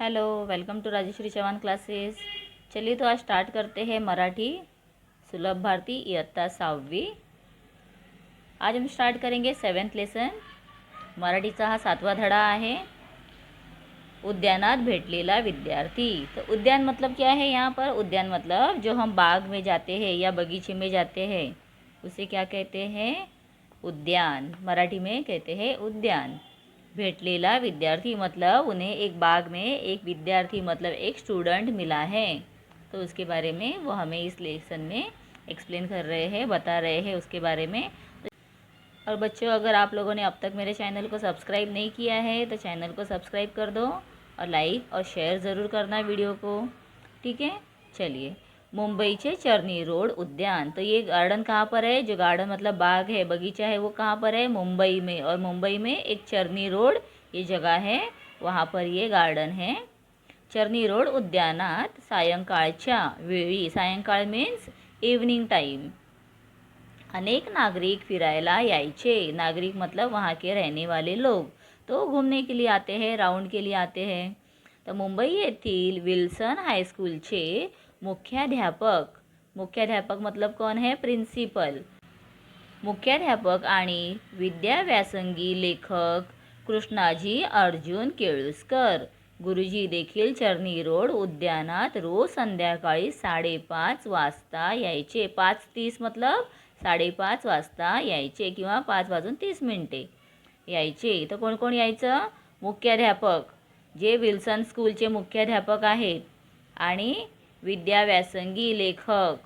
Hello, welcome to Rajeshwari Chauhan classes. चलिए तो आज स्टार्ट करते हैं मराठी सुलभ भारती इयत्ता 6वी। आज हम स्टार्ट करेंगे 7th लेसन। मराठीचा हा 7वा धडा आहे। उद्यानात भेटलेला विद्यार्थी। तो उद्यान मतलब क्या है? यहाँ पर उद्यान मतलब जो हम बाग में जाते हैं या बगीचे में जाते हैं उसे क्या कहते हैं? उद्यान। मराठी में कहते हैं उद्यान। भेटलेला विद्यार्थी मतलब उन्हें एक बाग में एक विद्यार्थी मतलब एक स्टूडेंट मिला है। तो उसके बारे में वो हमें इस लेसन में एक्सप्लेन कर रहे हैं, बता रहे हैं उसके बारे में। और बच्चों, अगर आप लोगों ने अब तक मेरे चैनल को सब्सक्राइब नहीं किया है तो चैनल को सब्सक्राइब कर दो और लाइक और शेयर ज़रूर करना वीडियो को, ठीक है। चलिए, मुंबईचे चरनी रोड उद्यान। तो ये गार्डन कहाँ पर है? जो गार्डन मतलब बाग है, बगीचा है, वो कहाँ पर है? मुंबई में। और मुंबई में एक चरनी रोड ये जगह है, वहाँ पर ये गार्डन है। चरनी रोड उद्यानात सायंकाळच्या वेळी, सायंकाळ मीन्स इवनिंग टाइम, अनेक नागरिक फिरायला यायचे। नागरिक मतलब वहाँ के रहने वाले लोग, तो घूमने के लिए आते हैं, राउंड के लिए आते हैं। तर मुंबई येथील विल्सन हायस्कूलचे मुख्याध्यापक, मुख्याध्यापक मतलब कौन है? प्रिन्सिपल। मुख्याध्यापक आणि विद्याव्यासंगी लेखक कृष्णाजी अर्जुन केळुस्कर गुरुजी देखील चरनी रोड उद्यानात रोज संध्याकाळी 5:30 वाजता यायचे। 5:30 मतलब 5:30 वाजता यायचे किंवा 5:30 यायचे। तर कोण कोण यायचं? मुख्याध्यापक, जे विल्सन स्कूलचे मुख्याध्यापक आहेत, आणि विद्याव्यासंगी लेखक,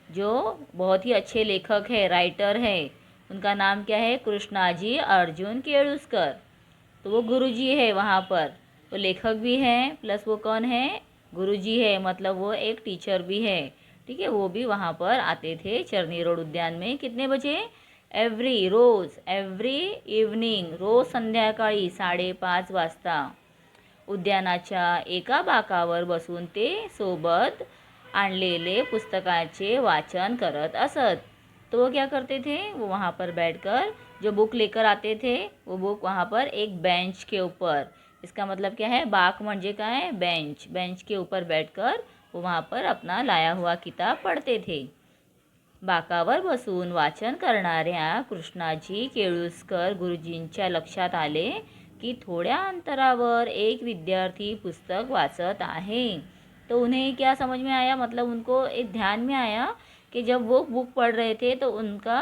जो बहुत ही अच्छे लेखक है, राइटर है, उनका नाम क्या है? कृष्णाजी अर्जुन केळुस्कर। तो वो गुरुजी है वहाँ पर, वो लेखक भी हैं प्लस वो कौन है? गुरुजी है, मतलब वो एक टीचर भी है, ठीक है। वो भी वहाँ पर आते थे चरनी रोड उद्यान में। कितने बजे? एव्हरी इव्हनिंग, रोज संध्याकाळी 5:30 वाजता उद्यानाच्या एका बाकावर बसून ते सोबत आणलेले पुस्तकाचे वाचन करत असत। तो वो क्या करते थे? वो वहाँ पर बैठकर जो बुक लेकर आते थे, वो बुक वहाँ पर एक बेंच के ऊपर, इसका मतलब क्या है? बाक म्हणजे काय? बेंच। बेंच के ऊपर बैठकर वो वहाँ पर अपना लाया हुआ किताब पढ़ते थे। बाकावर बसून वाचन करणाऱ्या कृष्णाजी केळुस्कर गुरुजींच्या लक्षात आले कि थोड्या अंतरावर एक विद्यार्थी पुस्तक वाचत आहे। तो उन्हें क्या समझ में आया? मतलब उनको एक ध्यान में आया कि जब वो बुक पढ़ रहे थे तो उनका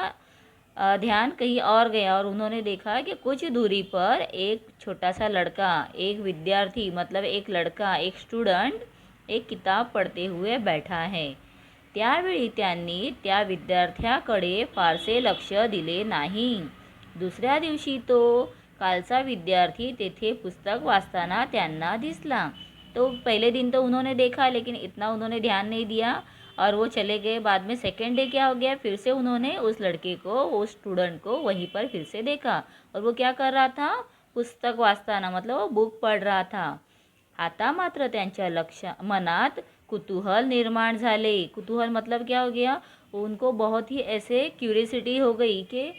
ध्यान कहीं और गया और उन्होंने देखा कि कुछ दूरी पर एक छोटा सा लड़का, एक विद्यार्थी मतलब एक लड़का, एक स्टूडेंट एक किताब पढ़ते हुए बैठा है। त्यावेळी त्यांनी त्या विद्यार्थ्याकडे फारसे लक्ष दिले नाही। दुसऱ्या दिवशी तो कालचा विद्यार्थी तेथे पुस्तक वाचताना त्यांना दिसला। तो पहले दिन तो उन्होंने देखा लेकिन इतना उन्होंने ध्यान नहीं दिया और वो चले गए। बाद में सेकेंड डे क्या हो गया? फिर से उन्होंने उस लड़के को, उस स्टूडेंट को वहीं पर फिर से देखा और वो क्या कर रहा था? पुस्तक वाचताना, मतलब वो बुक पढ़ रहा था। आता मात्र त्यांच्या मनात कुतूहल निर्माण झाले। कुतूहल मतलब क्या हो गया? उनको बहुत ही ऐसे क्यूरियसिटी हो गई कि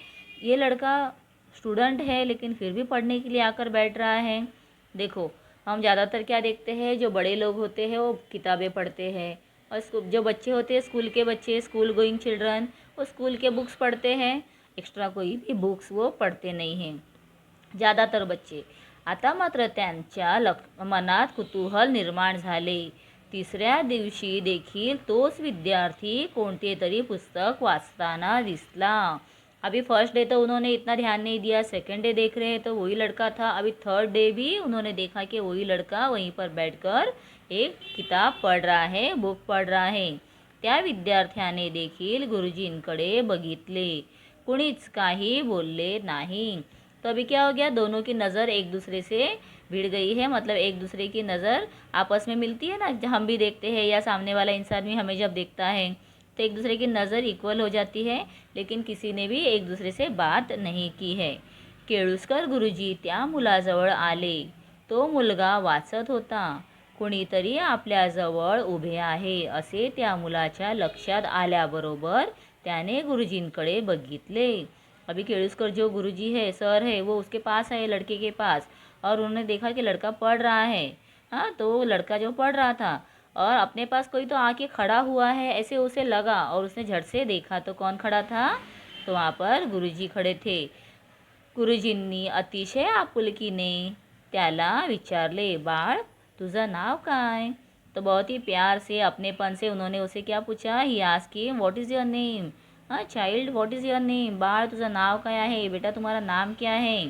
ये लड़का स्टूडेंट है लेकिन फिर भी पढ़ने के लिए आकर बैठ रहा है। देखो, हम ज़्यादातर क्या देखते हैं? जो बड़े लोग होते हैं वो किताबें पढ़ते हैं, और जो बच्चे होते हैं, स्कूल के बच्चे, स्कूल गोइंग चिल्ड्रन, वो स्कूल के बुक्स पढ़ते हैं, एक्स्ट्रा कोई भी बुक्स वो पढ़ते नहीं हैं ज़्यादातर बच्चे। आता मात्र त्यांच्या मनात कुतूहल निर्माण झाले। तिसऱ्या दिवशी देखील तोच विद्यार्थी कोणते तरी पुस्तक वाचताना दिसला। अभी फर्स्ट डे तो उन्होंने इतना ध्यान नहीं दिया, सेकंड डे देख रहे हैं तो वही लड़का था। अभी थर्ड डे भी उन्होंने देखा कि वही लड़का वहीं पर बैठकर एक किताब पढ़ रहा है, बुक पढ़ रहा है। त्या विद्यार्थ्याने देखील गुरुजींकडे बघितले, कुणीच काही बोलले नाही। तो अभी क्या हो गया? दोनों की नज़र एक दूसरे से भिड़ गई है, मतलब एक दूसरे की नज़र आपस में मिलती है ना, हम भी देखते हैं या सामने वाला इंसान भी हमें जब देखता है तो एक दूसरे की नज़र इक्वल हो जाती है, लेकिन किसी ने भी एक दूसरे से बात नहीं की है। केळुस्कर गुरुजी त्या मुलाजवळ आले। तो मुलगा वाचत होता। कुणीतरी आपल्याजवळ उभे आहे असे त्या मुलाच्या लक्षात आल्याबरोबर त्याने गुरुजींकडे बघितले। अभी केळुस्कर जो गुरुजी है, सर है, वो उसके पास है, लड़के के पास, और उन्होंने देखा कि लड़का पढ़ रहा है। हाँ, तो वो लड़का जो पढ़ रहा था और अपने पास कोई तो आके खड़ा हुआ है ऐसे उसे लगा, और उसने झट से देखा तो कौन खड़ा था, तो वहाँ पर गुरुजी खड़े थे. गुरुजींनी अतिशय आपुलकीने त्याला विचारले, बाळ तुझं नाव काय. तो बहुत ही प्यार से अपनेपन से उन्होंने उसे क्या पूछा, he asked him what is your name. हाँ child, what is your name. बाळ तुझं नाव काय आहे, बेटा तुम्हारा नाम क्या है.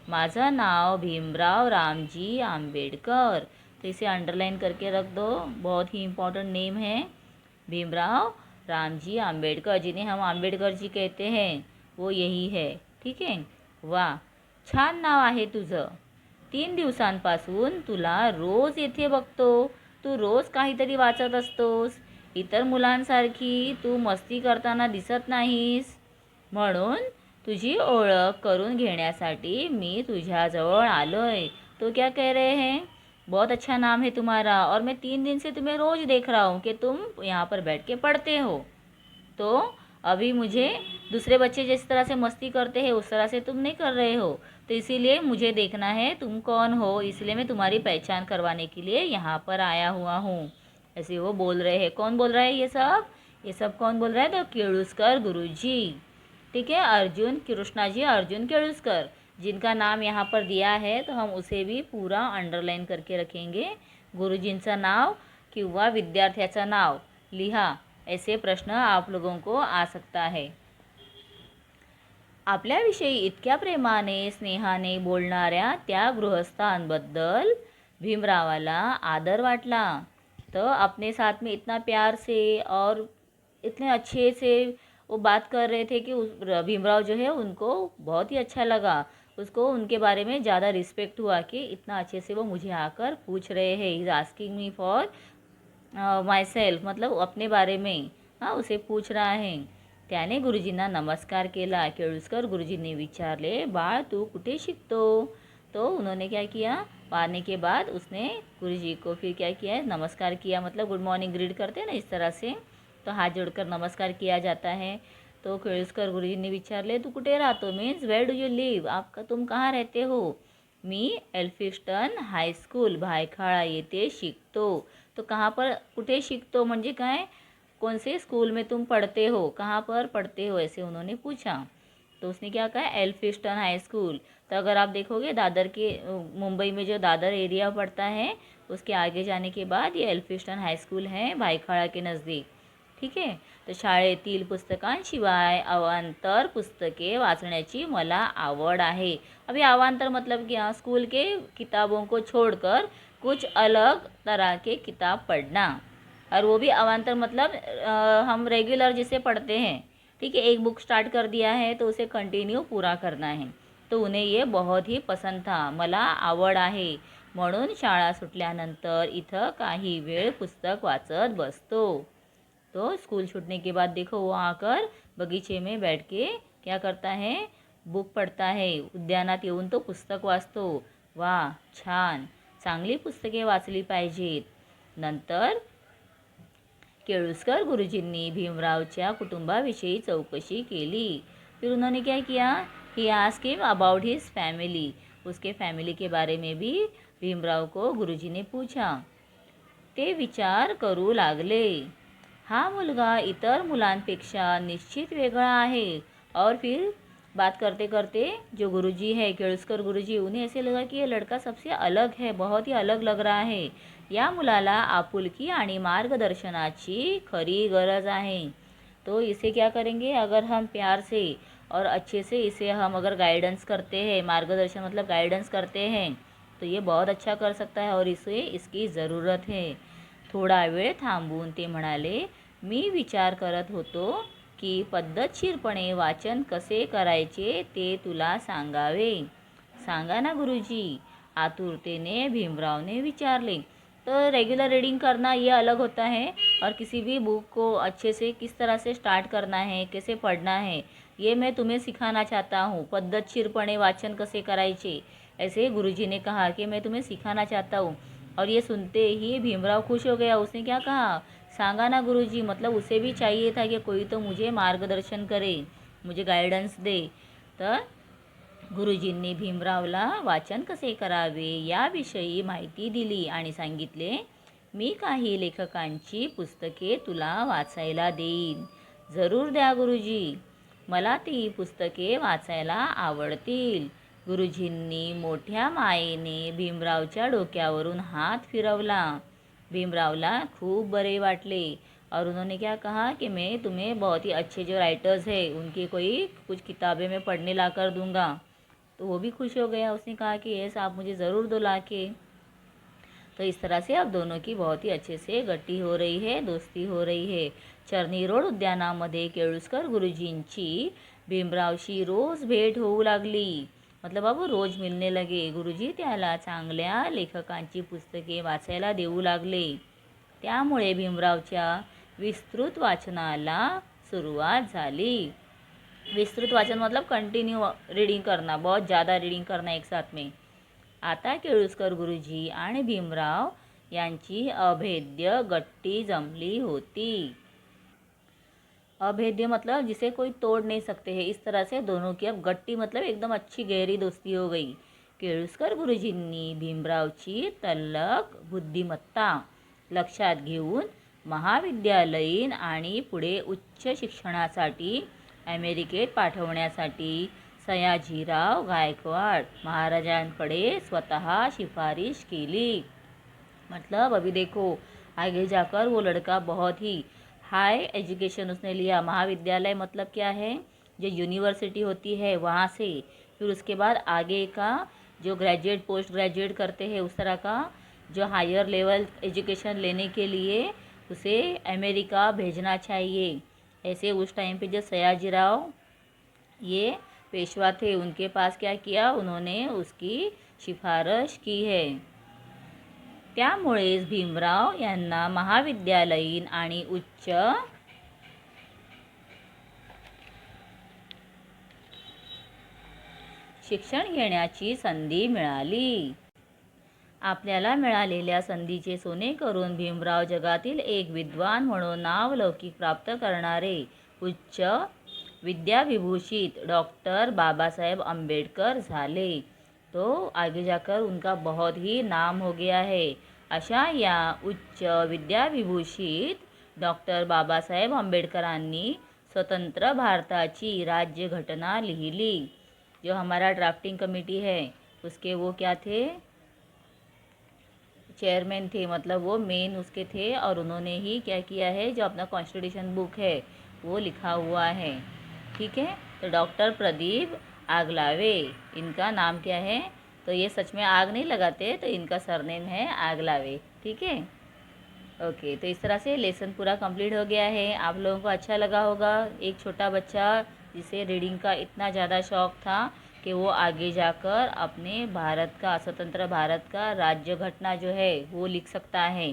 माझं नाव भीमराव रामजी आंबेडकर. तो इसे अंडरलाइन करके रख दो, बहुत ही इम्पोर्टेंट नेम है भीमराव रामजी आंबेडकर, जिन्हें हम आंबेडकर जी कहते हैं वो यही है. ठीक आहे. वा, छान नाव आहे तुझं. 3 दिवसांपासून तुला रोज येथे बघतो. तू रोज काहीतरी वाचत असतोस. इतर मुलांसारखी तू मस्ती करताना दिसत नाहीस. म्हणून तुझी ओळख करून घेण्यासाठी मी तुझ्याजवळ आलोय. तो क्या कह रहे हैं, बहुत अच्छा नाम है तुम्हारा और मैं 3 दिन से तुम्हें रोज देख रहा हूँ कि तुम यहाँ पर बैठ के पढ़ते हो. तो अभी मुझे दूसरे बच्चे जिस तरह से मस्ती करते हैं उस तरह से तुम नहीं कर रहे हो, तो इसीलिए मुझे देखना है तुम कौन हो, इसलिए मैं तुम्हारी पहचान करवाने के लिए यहाँ पर आया हुआ हूँ. ऐसे वो बोल रहे हैं. कौन बोल रहा है ये सब, ये सब कौन बोल रहा है, तो केळुस्कर गुरुजी. ठीक है, अर्जुन कृष्णाजी अर्जुन केळुस्कर, जिनका नाम यहाँ पर दिया है तो हम उसे भी पूरा अंडरलाइन करके रखेंगे. गुरुजींचं नाव किंवा विद्यार्थ्याचं नाव लिहा. ऐसे प्रश्न आप लोगों को आ सकता है. आपल्याविषयी इतक्या प्रेमाने स्नेहाने बोलणाऱ्या त्या गृहस्थांबद्दल भीमरावाला आदर वाटला. तो अपने साथ में इतना प्यार से और इतने अच्छे से वो बात कर रहे थे कि भीमराव जो है उनको बहुत ही अच्छा लगा. उसको उनके बारे में ज़्यादा रिस्पेक्ट हुआ कि इतना अच्छे से वो मुझे आकर पूछ रहे हैं. He is asking me for my self, मतलब अपने बारे में हाँ उसे पूछ रहा है. त्याने गुरुजींना नमस्कार केला. केळुस्कर गुरुजींनी विचारले, बाळ तू कुठे शिकतो. तो उन्होंने क्या किया, आने के बाद उसने गुरुजी को फिर क्या किया, नमस्कार किया. मतलब गुड मॉर्निंग ग्रीड करते हैं ना इस तरह से, तो हाथ जोड़कर नमस्कार किया जाता है. तो केळुस्कर गुरुजींनी विचारले, तू कुठे राहतो, means where do you live, आपका तुम कहाँ रहते हो. मी एल्फिस्टन हायस्कूल भायखळा येथे शिकतो. तो कहाँ पर, कुठे शिकतो म्हणजे काय, कौन से स्कूल में तुम पढ़ते हो, कहाँ पर पढ़ते हो, ऐसे उन्होंने पूछा. तो उसने क्या कहा, एल्फिस्टन हाई स्कूल. तो अगर आप देखोगे दादर के मुंबई में जो दादर एरिया पड़ता है उसके आगे जाने के बाद ये एल्फिस्टन हाई स्कूल है भायखळा के नज़दीक. ठीक आहे. तर शाळेतील पुस्तकांशिवाय अवांतर पुस्तके वाचण्याची मला आवड आहे. अभी अवांतर मतलब कि हाँ स्कूल के किताबों को छोड़कर कुछ अलग तरह के किताब पढ़ना. और वो भी अवांतर मतलब हम रेगुलर जिसे पढ़ते हैं. ठीक है, एक बुक स्टार्ट कर दिया है तो उसे कंटिन्यू पूरा करना है. तो उन्हें ये बहुत ही पसंद था. मला आवड आहे म्हणून शाळा सुटल्यानंतर इथं काही वेळ पुस्तक वाचत बसतो. तो स्कूल छूटने के बाद देखो वो आकर बगीचे में बैठ के क्या करता है, बुक पढ़ता है. उद्यानात येऊन तो पुस्तक वाचतो. वा, छान, चांगली पुस्तके वाचली पाहिजेत. नंतर केळुस्कर गुरुजींनी भीमरावच्या कुटुंबाविषयी चौकशी केली. फिर उन्होंने क्या किया, he asked him about his family. उसके फैमिली के बारे में भी भीमराव को गुरुजी ने पूछा. ते विचार करू लागले. हा मुलगा इतर मुलांपेक्षा निश्चित वेगळा आहे. और फिर बात करते करते जो गुरुजी है केळुस्कर गुरुजी, उन्हें ऐसे लगा कि ये लड़का सबसे अलग है, बहुत ही अलग लग रहा है. या मुलाला आपुलकी आणि मार्गदर्शनाची खरी गरज आहे. तो इसे क्या करेंगे, अगर हम प्यार से और अच्छे से इसे हम अगर गाइडेंस करते हैं, मार्गदर्शन मतलब गाइडेंस करते हैं, तो ये बहुत अच्छा कर सकता है और इसे इसकी ज़रूरत है. थोडा वेळ थांबून ते म्हणाले, मी विचार करत होतो की पद्धतशीरपणे वाचन कसे करायचे ते तुला सांगावे. सांगा ना गुरुजी, आतुरतेने भीमरावने विचारले. तो रेगुलर रीडिंग करना ये अलग होता है और किसी भी बुक को अच्छे से किस तरह से स्टार्ट करना है, कैसे पढ़ना है, ये मैं तुम्हें सिखाना चाहता हूँ. पद्धतशीरपणे वाचन कसे करायचे ऐसे गुरुजी ने कहा कि मैं तुम्हें सिखाना चाहता हूँ. और ये सुनते ही भीमराव खुश हो गया. उसने क्या कहा, सांगा ना गुरुजी, मतलब उसे भी चाहिए था कि कोई तो मुझे मार्गदर्शन करे, मुझे गाइडेंस दे. तर गुरुजींनी भीमरावला वाचन कसे करावे याविषयी माहिती दिली आणि सांगितले, मी काही लेखकांची पुस्तके तुला वाचायला देईन. जरूर द्या गुरुजी, मला ती पुस्तके वाचायला आवडतील. गुरुजींनी मोठ्या मायेने भीमरावच्या डोक्यावरून हात फिरवला. भीमरावला खूप बरे वाटले और उन्होंने क्या कहा कि मैं तुम्हें बहुत ही अच्छे जो राइटर्स हैं उनकी कोई कुछ किताबें मैं पढ़ने ला कर दूँगा. तो वो भी खुश हो गया. उसने कहा कि यस, आप मुझे ज़रूर दो ला के. तो इस तरह से अब दोनों की बहुत ही अच्छे से गट्टी हो रही है, दोस्ती हो रही है. चर्नी रोड उद्यानामध्ये केळुस्कर गुरुजींची भीमरावशी रोज भेट होऊ लागली. मतलब अब रोज मिलने लगे. गुरुजी त्याला चांगल्या लेखकांची पुस्तके वाचायला देऊ लागले. त्यामुळे भीमरावच्या विस्तृत वाचनाला सुरुवात झाली. विस्तृत वाचन मतलब कंटिन्यू रीडिंग करना, बहुत ज़्यादा रीडिंग करना एक साथ में. आता केळुस्कर गुरुजी आणि भीमराव यांची अभेद्य गट्टी जमली होती. अभेद्य मतलब जिसे कोई तोड़ नहीं सकते हैं, इस तरह से दोनों की अब गट्टी मतलब एकदम अच्छी गहरी दोस्ती हो गई. केळुस्कर गुरुजींनी भीमरावची तल्लख बुद्धिमत्ता लक्षात घेऊन महाविद्यालयीन आणि पुढे उच्च शिक्षणासाठी अमेरिकेत पाठवण्यासाठी सयाजीराव गायकवाड महाराजांकडे स्वतः शिफारिश केली. मतलब अभी देखो, आगे जाकर वो लड़का बहुत ही हाई एजुकेशन उसने लिया. महाविद्यालय मतलब क्या है, जो यूनिवर्सिटी होती है वहाँ से, फिर उसके बाद आगे का जो ग्रेजुएट पोस्ट ग्रेजुएट करते हैं उस तरह का जो हायर लेवल एजुकेशन लेने के लिए उसे अमेरिका भेजना चाहिए. ऐसे उस टाइम पे जो सयाजीराव ये पेशवा थे उनके पास क्या किया, उन्होंने उसकी शिफारश की है. त्यामुळेच भीमराव यांना महाविद्यालयीन आणि उच्च शिक्षण घेण्याची संधी मिळाली. आपल्याला मिळालेल्या संधीचे सोने करून भीमराव जगातील एक विद्वान म्हणून नावलौकिक प्राप्त करणारे उच्च विद्याविभूषित डॉक्टर बाबासाहेब आंबेडकर झाले. तो आगे जाकर उनका बहुत ही नाम हो गया है. अशा या उच्च विद्याविभूषित डॉक्टर बाबासाहेब आंबेडकरांनी स्वतंत्र भारताची राज्यघटना लिहिली. जो हमारा ड्राफ्टिंग कमेटी है उसके वो क्या थे, चेयरमैन थे, मतलब वो मेन उसके थे. और उन्होंने ही क्या किया है, जो अपना कॉन्स्टिट्यूशन बुक है वो लिखा हुआ है. ठीक है. तो डॉक्टर प्रदीप आगलावे इनका नाम क्या है, तो ये सच में आग नहीं लगाते, तो इनका सरनेम है आगलावे. ठीक है. ओके. तो इस तरह से लेसन पूरा कंप्लीट हो गया है. आप लोगों को अच्छा लगा होगा. एक छोटा बच्चा जिसे रीडिंग का इतना ज़्यादा शौक़ था कि वो आगे जाकर अपने भारत का, स्वतंत्र भारत का राज्य घटना जो है वो लिख सकता है.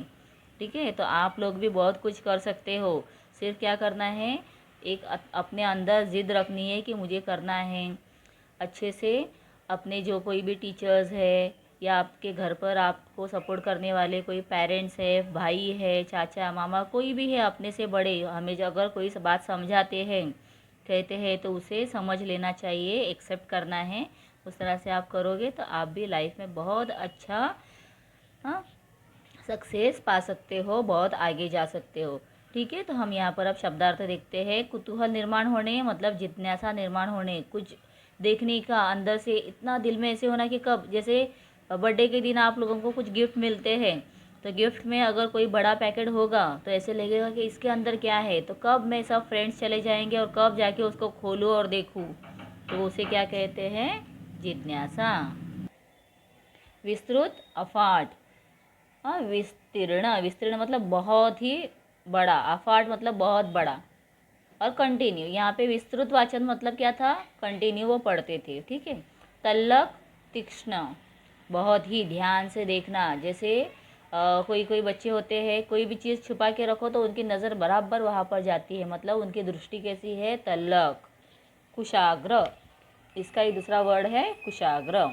ठीक है. तो आप लोग भी बहुत कुछ कर सकते हो. सिर्फ क्या करना है, एक अपने अंदर ज़िद रखनी है कि मुझे करना है. अच्छे से अपने जो कोई भी टीचर्स है या आपके घर पर आपको सपोर्ट करने वाले कोई पेरेंट्स है, भाई है, चाचा मामा, कोई भी है अपने से बड़े, हमें जो अगर कोई बात समझाते हैं, कहते हैं, तो उसे समझ लेना चाहिए, एक्सेप्ट करना है. उस तरह से आप करोगे तो आप भी लाइफ में बहुत अच्छा सक्सेस पा सकते हो, बहुत आगे जा सकते हो. ठीक है. तो हम यहाँ पर अब शब्दार्थ देखते हैं. कुतूहल निर्माण होने मतलब जिज्ञासा निर्माण होने, कुछ देखने का अंदर से इतना दिल में ऐसे होना कि कब, जैसे बर्थडे के दिन आप लोगों को कुछ गिफ्ट मिलते हैं, तो गिफ्ट में अगर कोई बड़ा पैकेट होगा तो ऐसे लगेगा कि इसके अंदर क्या है, तो कब मैं सब फ्रेंड्स चले जाएंगे और कब जाके उसको खोलूँ और देखूँ, तो उसे क्या कहते हैं, जिज्ञासा. विस्तृत अफाट, विस्तीर्ण, विस्तीर्ण मतलब बहुत ही बड़ा, अफाट मतलब बहुत बड़ा. और कंटिन्यू, यहाँ पे विस्तृत वाचन मतलब क्या था, कंटिन्यू वो पढ़ते थे. ठीक है. तल्लख, तीक्ष्ण, बहुत ही ध्यान से देखना. जैसे कोई कोई बच्चे होते हैं, कोई भी चीज़ छुपा के रखो तो उनकी नज़र बराबर वहाँ पर जाती है, मतलब उनकी दृष्टि कैसी है, तल्लख. कुशाग्र, इसका ही दूसरा वर्ड है कुशाग्र.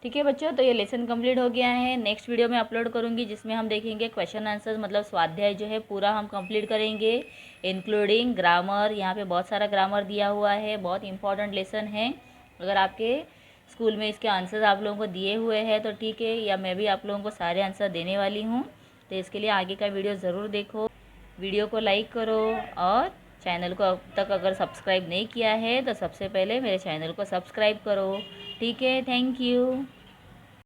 ठीक है बच्चों. तो ये लेसन कंप्लीट हो गया है. नेक्स्ट वीडियो में अपलोड करूँगी जिसमें हम देखेंगे क्वेश्चन आंसर, मतलब स्वाध्याय जो है पूरा हम कंप्लीट करेंगे, इंक्लूडिंग ग्रामर. यहाँ पे बहुत सारा ग्रामर दिया हुआ है, बहुत इंपॉर्टेंट लेसन है. अगर आपके स्कूल में इसके आंसर्स आप लोगों को दिए हुए हैं, तो ठीक है, या मैं भी आप लोगों को सारे आंसर देने वाली हूँ। तो इसके लिए आगे का वीडियो ज़रूर देखो, वीडियो को लाइक करो और चैनल को अब तक अगर सब्सक्राइब नहीं किया है तो सबसे पहले मेरे चैनल को सब्सक्राइब करो। ठीक है, थैंक यू।